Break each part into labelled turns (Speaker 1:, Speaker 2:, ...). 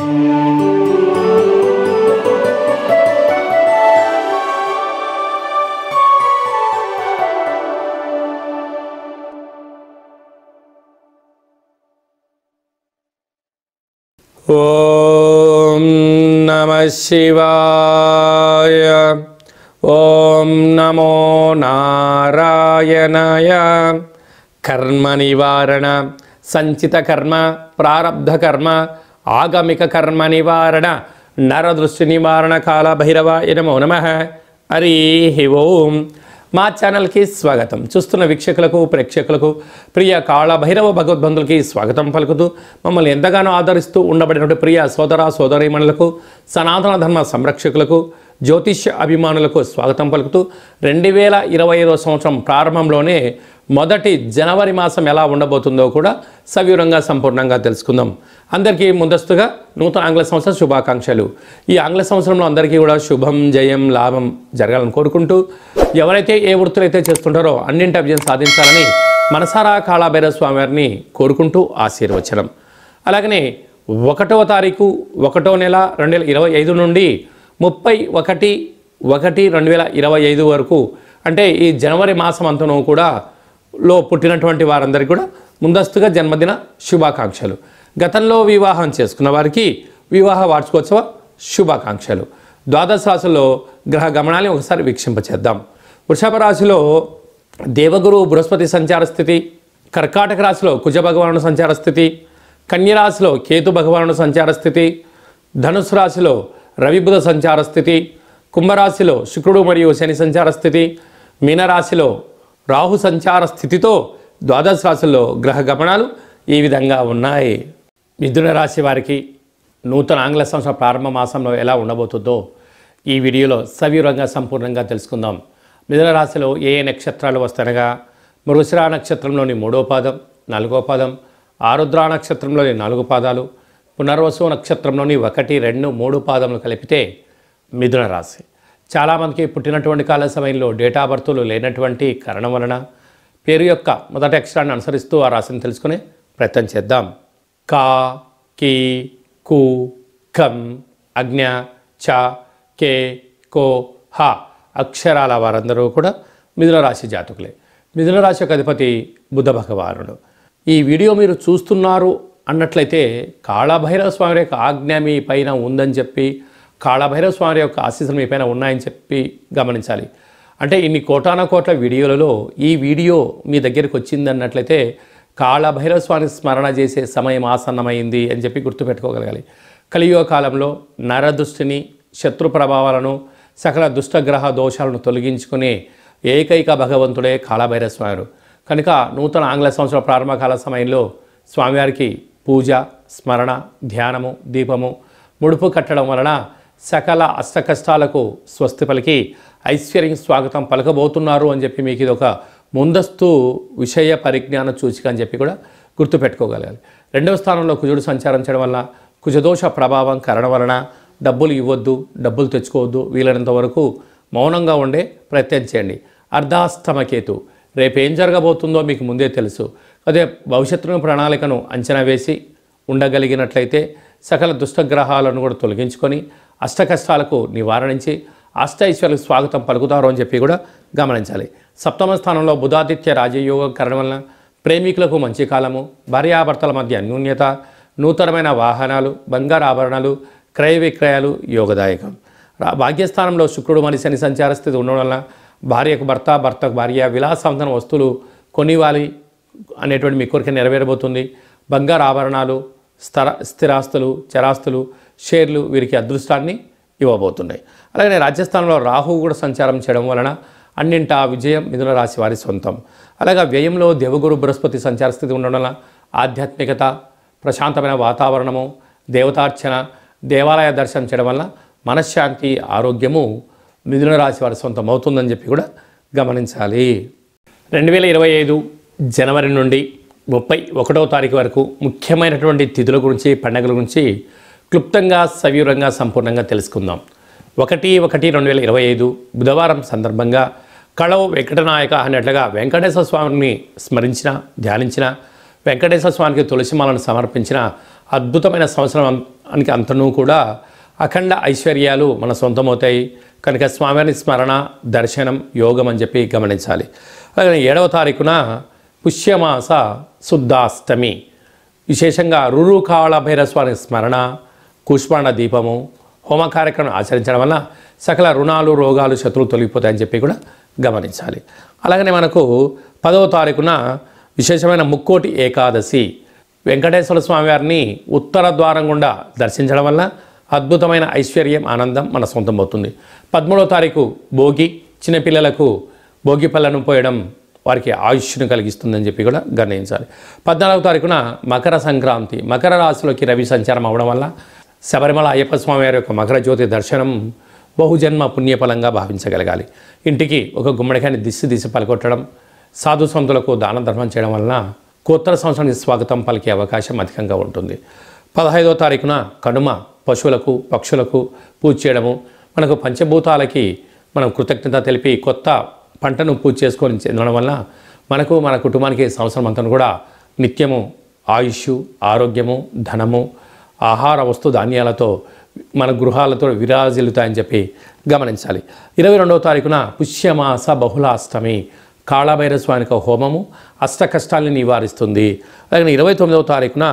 Speaker 1: ఓం నమః శివాయ. ఓం నమో నారాయణాయ. కర్మ నివారణ, సంచిత కర్మ, ప్రారబ్ధ కర్మ, ఆగమిక కర్మ నివారణ, నరదృష్టి నివారణ కాల భైరవాయ నమో నమః. హరి ఓం. మా ఛానల్కి స్వాగతం. చూస్తున్న వీక్షకులకు, ప్రేక్షకులకు, ప్రియ కాళభైరవ భగవద్బంధులకి స్వాగతం పలుకుతూ, మమ్మల్ని ఎంతగానో ఆదరిస్తూ ఉండబడినటువంటి ప్రియ సోదర సోదరీమణులకు, సనాతన ధర్మ సంరక్షకులకు, జ్యోతిష్య అభిమానులకు స్వాగతం పలుకుతూ 2025 సంవత్సరం ప్రారంభంలోనే మొదటి జనవరి మాసం ఎలా ఉండబోతుందో కూడా సవివరంగా సంపూర్ణంగా తెలుసుకుందాం. అందరికీ ముందస్తుగా నూతన ఆంగ్ల సంవత్సర శుభాకాంక్షలు. ఈ ఆంగ్ల సంవత్సరంలో అందరికీ కూడా శుభం, జయం, లాభం జరగాలని కోరుకుంటూ, ఎవరైతే ఏ వృత్తులైతే చేస్తుంటారో అన్నింటి విజయం సాధించాలని మనసారా కాళభైరవ స్వామివారిని కోరుకుంటూ ఆశీర్వచనం. అలాగనే 1వ తారీఖు 1వ నెల 2025 నుండి 31/1/2025 వరకు, అంటే ఈ జనవరి మాసం అంతను కూడా లో పుట్టినటువంటి వారందరికీ కూడా ముందస్తుగా జన్మదిన శుభాకాంక్షలు. గతంలో వివాహం చేసుకున్న వారికి వివాహ వార్షికోత్సవ శుభాకాంక్షలు. ద్వాదశ రాశుల్లో గ్రహ గమనాన్ని ఒకసారి వీక్షింపచేద్దాం. వృషభ రాశిలో దేవగురు బృహస్పతి సంచార స్థితి, కర్కాటక రాశిలో కుజ భగవానుడు సంచార స్థితి, కన్యరాశిలో కేతు భగవానుడు సంచార స్థితి, ధనుసు రాశిలో రవి బుధ సంచార స్థితి, కుంభరాశిలో శుక్రుడు మరియు శని సంచార స్థితి, మీనరాశిలో రాహు సంచార స్థితితో ద్వాదశ రాశుల్లో గ్రహ గమనాలు ఈ విధంగా ఉన్నాయి. మిథున రాశి వారికి నూతన ఆంగ్ల సంవత్సర ప్రారంభ మాసంలో ఎలా ఉండబోతుందో ఈ వీడియోలో సవివరంగా సంపూర్ణంగా తెలుసుకుందాం. మిథున రాశిలో ఏ నక్షత్రాలు వస్తాయనగా మృగశిర నక్షత్రంలోని 3వ పాదం, 4వ పాదం, ఆరుద్ర నక్షత్రంలోని 4 పాదాలు, పునర్వసు నక్షత్రంలోని 1, 2, 3 పాదములు కలిపితే మిథున రాశి. చాలామందికి పుట్టినటువంటి కాల సమయంలో డేటా బర్తులు లేనటువంటి కారణం వలన పేరు యొక్క మొదటి అక్షరాన్ని అనుసరిస్తూ ఆ రాశిని తెలుసుకునే ప్రయత్నం చేద్దాం. కా, కి, కు, కం, అజ్ఞ, చ, కే, కో, హ అక్షరాల వారందరూ కూడా మిథున రాశి జాతకులే. మిథున రాశి యొక్క అధిపతి బుధ భగవానుడు. ఈ వీడియో మీరు చూస్తున్నారు అన్నట్లయితే కాళభైరవ స్వామి యొక్క ఆజ్ఞ మీ పైన ఉందని చెప్పి, కాళభైరవ స్వామి యొక్క ఆశీస్సులు మీ పైన ఉన్నాయని చెప్పి గమనించాలి. అంటే ఇన్ని కోటాన కోట్ల వీడియోలలో ఈ వీడియో మీ దగ్గరికి వచ్చింది అన్నట్లయితే కాళభైరవ స్వామి స్మరణ చేసే సమయం ఆసన్నమైంది అని చెప్పి గుర్తుపెట్టుకోగలగాలి. కలియుగ కాలంలో నరదృష్టిని, శత్రు ప్రభావాలను, సకల దుష్టగ్రహ దోషాలను తొలగించుకునే ఏకైక భగవంతుడే కాళభైరవ స్వామి. కనుక నూతన ఆంగ్ల సంవత్సర ప్రారంభకాల సమయంలో స్వామివారికి పూజ, స్మరణ, ధ్యానము, దీపము, ముడుపు కట్టడం వలన సకల అష్టకష్టాలకు స్వస్తి పలికి ఐశ్వర్యం స్వాగతం పలకబోతున్నారు అని చెప్పి మీకు ఇది ఒక ముందస్తు విషయ పరిజ్ఞాన సూచిక అని చెప్పి కూడా గుర్తుపెట్టుకోగలగాలి. 2వ స్థానంలో కుజుడు సంచారం చేయడం వల్ల కుజదోష ప్రభావం కారణం వలన డబ్బులు ఇవ్వద్దు, డబ్బులు తెచ్చుకోవద్దు, వీలైనంత వరకు మౌనంగా ఉండే ప్రయత్నం చేయండి. అర్ధాష్టమకేతు రేపేం జరగబోతుందో మీకు ముందే తెలుసు. అదే భవిష్యత్తును ప్రణాళికను అంచనా వేసి ఉండగలిగినట్లయితే సకల దుష్టగ్రహాలను కూడా తొలగించుకొని అష్టకష్టాలకు నివారణించి అష్టైశ్వర్యాలకు స్వాగతం పలుకుతారు అని చెప్పి కూడా గమనించాలి. 7వ స్థానంలో బుధాదిత్య రాజయోగం కారణం వలన ప్రేమికులకు మంచి కాలము, భార్యాభర్తల మధ్య అన్యోన్యత, నూతనమైన వాహనాలు, బంగారు ఆభరణాలు, క్రయ విక్రయాలు యోగదాయకం. భాగ్యస్థానంలో శుక్రుడు మరియు శని సంచార స్థితి ఉండడం వలన భార్యకు భర్త, భర్తకు భార్య, విలాసవంతమైన వస్తువులు కొనివాలి అనేటువంటి మీ కోరిక నెరవేరబోతుంది. బంగారు ఆభరణాలు, స్థిరాస్తులు, చరాస్తులు, షేర్లు వీరికి అదృష్టాన్ని ఇవ్వబోతున్నాయి. అలాగే రాజ్యస్థానంలో రాహు కూడా సంచారం చేయడం వలన అన్నింటా విజయం మిథున రాశి వారి సొంతం. అలాగే వ్యయంలో దేవగురు బృహస్పతి సంచార స్థితి ఉండడం వలన ఆధ్యాత్మికత, ప్రశాంతమైన వాతావరణము, దేవతార్చన, దేవాలయ దర్శనం చేయడం వలన మనశ్శాంతి, ఆరోగ్యము మిథున రాశి వారి సొంతం అవుతుందని చెప్పి కూడా గమనించాలి. 2025 జనవరి నుండి 31వ తారీఖు వరకు ముఖ్యమైనటువంటి తిథుల గురించి, పండుగల గురించి క్లుప్తంగా సవివరంగా సంపూర్ణంగా తెలుసుకుందాం. 1/1/2025 బుధవారం సందర్భంగా కళవు వెంకటనాయక అన్నట్లుగా వెంకటేశ్వర స్వామిని స్మరించిన, ధ్యానించిన, వెంకటేశ్వర స్వామికి తులసిమాలను సమర్పించిన అద్భుతమైన సంవత్సరం జీవితానికి అంతనూ కూడా అఖండ ఐశ్వర్యాలు మన సొంతమవుతాయి కనుక స్వామివారి స్మరణ దర్శనం యోగం అని చెప్పి గమనించాలి. అలాగే 7వ తారీఖున పుష్యమాస శుద్ధాష్టమి విశేషంగా కాళభైరవ స్వామి స్మరణ కూష్మాండ దీపము హోమ కార్యక్రమం ఆచరించడం వల్ల సకల రుణాలు రోగాలు శత్రువులు తొలగిపోతాయని చెప్పి కూడా గమనించాలి. అలాగనే మనకు 10వ తారీఖున విశేషమైన ముక్కోటి ఏకాదశి వెంకటేశ్వర స్వామి వారిని ఉత్తర ద్వారం గుండా దర్శించడం వల్ల అద్భుతమైన ఐశ్వర్యం ఆనందం మన సొంతం అవుతుంది. 13వ తారీఖు భోగి, చిన్నపిల్లలకు భోగి పళ్ళను పోయడం వారికి ఆయుష్ను కలిగిస్తుందని చెప్పి కూడా గమనించాలి. 14వ తారీఖున మకర సంక్రాంతి, మకర రాశిలోకి రవి సంచారం అవడం వల్ల శబరిమల అయ్యప్ప స్వామి వారి యొక్క మకర జ్యోతి దర్శనం బహుజన్మ పుణ్యఫలంగా భావించగలగాలి. ఇంటికి ఒక గుమ్మడికాయని దిశ పలకొట్టడం, సాధు సంతులకు దాన ధర్మం చేయడం వలన కొత్త సంవత్సరానికి స్వాగతం పలికే అవకాశం అధికంగా ఉంటుంది. 15వ తారీఖున కనుమ, పశువులకు పక్షులకు పూజ చేయడము, మనకు పంచభూతాలకి మనం కృతజ్ఞత తెలిపి కొత్త పంటను పూజ చేసుకొని చెందడం వల్ల మనకు మన కుటుంబానికి సంవత్సరం అంతా కూడా నిత్యము ఆయుష్, ఆరోగ్యము, ధనము, ఆహార వస్తు ధాన్యాలతో మన గృహాలతో విరాజిల్లుతాయని చెప్పి గమనించాలి. 22వ తారీఖున పుష్యమాస బహుళాష్టమి కాళభైరవ స్వామికి హోమము అష్ట కష్టాలను నివారిస్తుంది. అలాగే 29వ తారీఖున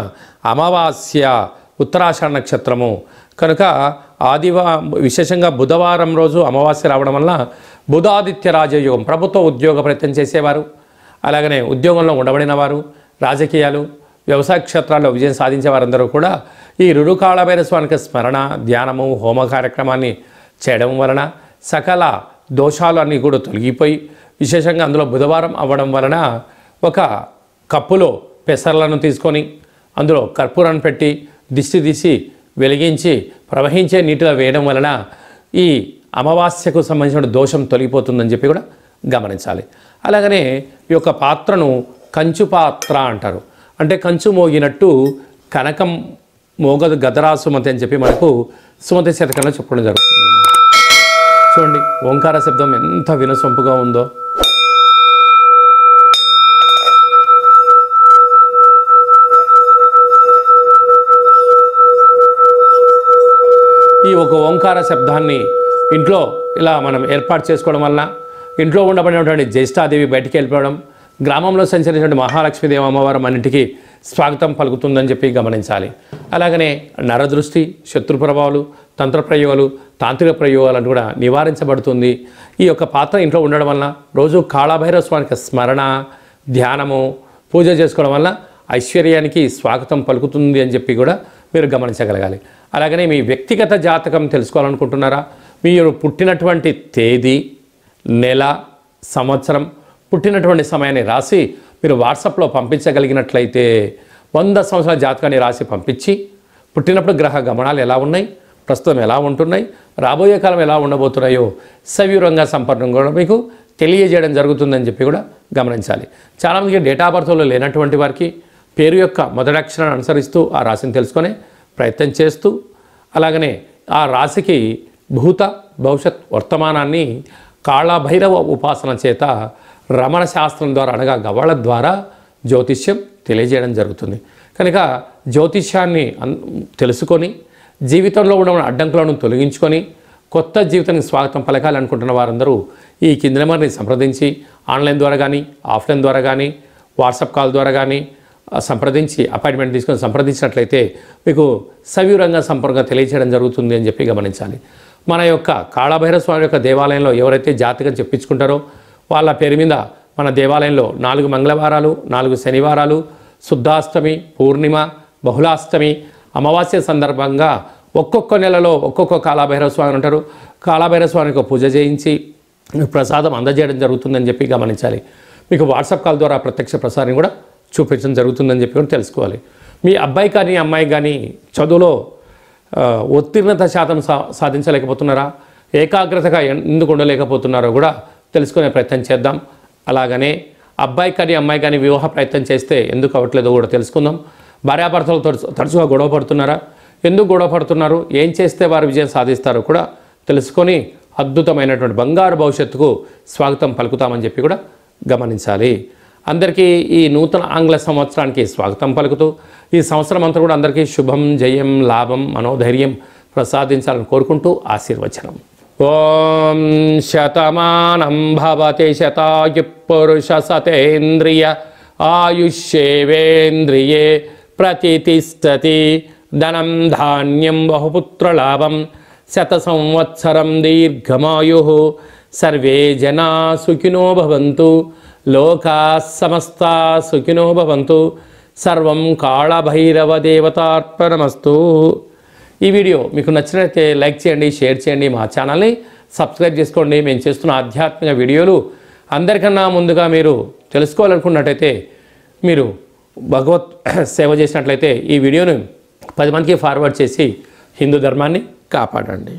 Speaker 1: అమావాస్య ఉత్తరాషాఢ నక్షత్రము కనుక విశేషంగా బుధవారం రోజు అమావాస్య రావడం వల్ల బుధాదిత్య రాజయోగం, ప్రభుత్వ ఉద్యోగ ప్రయత్నం చేసేవారు, అలాగనే ఉద్యోగంలో ఉండబడిన వారు, రాజకీయాలు, వ్యవసాయ క్షేత్రాల్లో విజయం సాధించే వారందరూ కూడా ఈ కాళభైరవ స్వామికి స్మరణ ధ్యానము హోమ కార్యక్రమాన్ని చేయడం వలన సకల దోషాలు అన్నీ కూడా తొలగిపోయి విశేషంగా అందులో బుధవారం అవ్వడం వలన ఒక కప్పులో పెసర్లను తీసుకొని అందులో కర్పూరాన్ని పెట్టి దిష్టి తీసి వెలిగించి ప్రవహించే నీటిలో వేయడం వలన ఈ అమావాస్యకు సంబంధించిన దోషం తొలగిపోతుందని చెప్పి కూడా గమనించాలి. అలాగనే ఈ యొక్క పాత్రను కంచు పాత్ర అంటారు. అంటే కంచు మోగినట్టు కనకం మోగదు గదరా సుమతి అని చెప్పి మనకు సుమతి శతకంలో చెప్పడం జరుగుతుంది. చూడండి ఓంకార శబ్దం ఎంత వినసొంపుగా ఉందో. ఈ ఒక ఓంకార శబ్దాన్ని ఇంట్లో ఇలా మనం ఏర్పాటు చేసుకోవడం వలన ఇంట్లో ఉండబడినటువంటి జ్యేష్ఠాదేవి బయటికి వెళ్ళిపోవడం, గ్రామంలో సంచరించినటువంటి మహాలక్ష్మీదేవి అమ్మవారు మన ఇంటికి స్వాగతం పలుకుతుందని చెప్పి గమనించాలి. అలాగనే నరదృష్టి, శత్రు ప్రభావాలు, తంత్ర ప్రయోగాలు, తాంత్రిక ప్రయోగాలను కూడా నివారించబడుతుంది. ఈ యొక్క పాత్ర ఇంట్లో ఉండడం వలన రోజు కాళభైరవ స్వామికి స్మరణ ధ్యానము పూజ చేసుకోవడం వల్ల ఐశ్వర్యానికి స్వాగతం పలుకుతుంది అని చెప్పి కూడా మీరు గమనించగలగాలి. అలాగనే మీ వ్యక్తిగత జాతకం తెలుసుకోవాలనుకుంటున్నారా? మీరు పుట్టినటువంటి తేదీ, నెల, సంవత్సరం, పుట్టినటువంటి సమయాన్ని రాసి మీరు వాట్సాప్లో పంపించగలిగినట్లయితే 100 సంవత్సరాల జాతకాన్ని రాసి పంపించి పుట్టినప్పుడు గ్రహ గమనాలు ఎలా ఉన్నాయి, ప్రస్తుతం ఎలా ఉంటున్నాయి, రాబోయే కాలం ఎలా ఉండబోతున్నాయో సవివరంగా సంపర్కం కూడా మీకు తెలియజేయడం జరుగుతుందని చెప్పి కూడా గమనించాలి. చాలామందికి డేటా ఆఫ్ బర్త్లో లేనటువంటి వారికి పేరు యొక్క మొదటి అక్షరాన్ని అనుసరిస్తూ ఆ రాశిని తెలుసుకునే ప్రయత్నం చేస్తూ అలాగనే ఆ రాశికి భూత భవిష్యత్ వర్తమానాన్ని కాళభైరవ ఉపాసన చేత రమణ శాస్త్రం ద్వారా అనగా గవ్వల ద్వారా జ్యోతిష్యం తెలియజేయడం జరుగుతుంది. కనుక జ్యోతిష్యాన్ని తెలుసుకొని జీవితంలో ఉన్న అడ్డంకులను తొలగించుకొని కొత్త జీవితానికి స్వాగతం పలకాలనుకుంటున్న వారందరూ ఈ కింది నెంబర్ని సంప్రదించి ఆన్లైన్ ద్వారా కానీ ఆఫ్లైన్ ద్వారా కానీ వాట్సాప్ కాల్ ద్వారా కానీ సంప్రదించి అపాయింట్మెంట్ తీసుకొని సంప్రదించినట్లయితే మీకు సవివరంగా సంపర్కంగా తెలియజేయడం జరుగుతుంది అని చెప్పి గమనించాలి. మన యొక్క కాళభైరవ స్వామి యొక్క దేవాలయంలో ఎవరైతే జాతకం చెప్పించుకుంటారో వాళ్ళ పేరు మీద మన దేవాలయంలో 4 మంగళవారాలు, 4 శనివారాలు, శుద్ధాష్టమి, పూర్ణిమ, బహుళాష్టమి, అమావాస్య సందర్భంగా ఒక్కొక్క నెలలో ఒక్కొక్క కాళభైరవ స్వామి ఉంటారు. కాళభైరవ స్వామికి పూజ చేయించి ప్రసాదం అందజేయడం జరుగుతుందని చెప్పి గమనించాలి. మీకు వాట్సాప్ కాల్ ద్వారా ప్రత్యక్ష ప్రసారం కూడా చూపించడం జరుగుతుందని చెప్పి కూడా తెలుసుకోవాలి. మీ అబ్బాయి కానీ అమ్మాయి కానీ చదువులో ఉత్తీర్ణత శాతం సాధించలేకపోతున్నారా, ఏకాగ్రతగా ఎందుకు ఉండలేకపోతున్నారో కూడా తెలుసుకునే ప్రయత్నం చేద్దాం. అలాగనే అబ్బాయి కానీ అమ్మాయి కానీ వివాహ ప్రయత్నం చేస్తే ఎందుకు అవ్వట్లేదో కూడా తెలుసుకుందాం. భార్యాభర్తలతో తరచుగా గొడవ పడుతున్నారా, ఎందుకు గొడవ పడుతున్నారు, ఏం చేస్తే వారు విజయం సాధిస్తారో కూడా తెలుసుకొని అద్భుతమైనటువంటి బంగారు భవిష్యత్తుకు స్వాగతం పలుకుతామని చెప్పి కూడా గమనించాలి. అందరికీ ఈ నూతన ఆంగ్ల సంవత్సరానికి స్వాగతం పలుకుతూ ఈ సంవత్సరం అంతా కూడా అందరికీ శుభం, జయం, లాభం, మనోధైర్యం ప్రసాదించాలని కోరుకుంటూ ఆశీర్వచనం. ఓం శతమానం భవతి శతాయు పురుష సతేంద్రియ ఆయుష్యేవేంద్రియే ప్రతితిష్టతి. ధనం ధాన్యం బహుపుత్రలాభం శత సంవత్సరం దీర్ఘమాయు. సర్వే జనా సుఖినో భవంతు. లోకా సమస్తా సుఖినో భవంతు. సర్వం కాళభైరవ దేవతార్పణమస్తు. ఈ వీడియో మీకు నచ్చినట్లయితే లైక్ చేయండి, షేర్ చేయండి, మా ఛానల్ని సబ్స్క్రైబ్ చేసుకోండి. మేము చేస్తున్న ఆధ్యాత్మిక వీడియోలు అందరికన్నా ముందుగా మీరు తెలుసుకోవాలనుకున్నట్టయితే, మీరు భగవత్ సేవ చేసినట్లయితే ఈ వీడియోను 10 మందికి ఫార్వర్డ్ చేసి హిందూ ధర్మాన్ని కాపాడండి.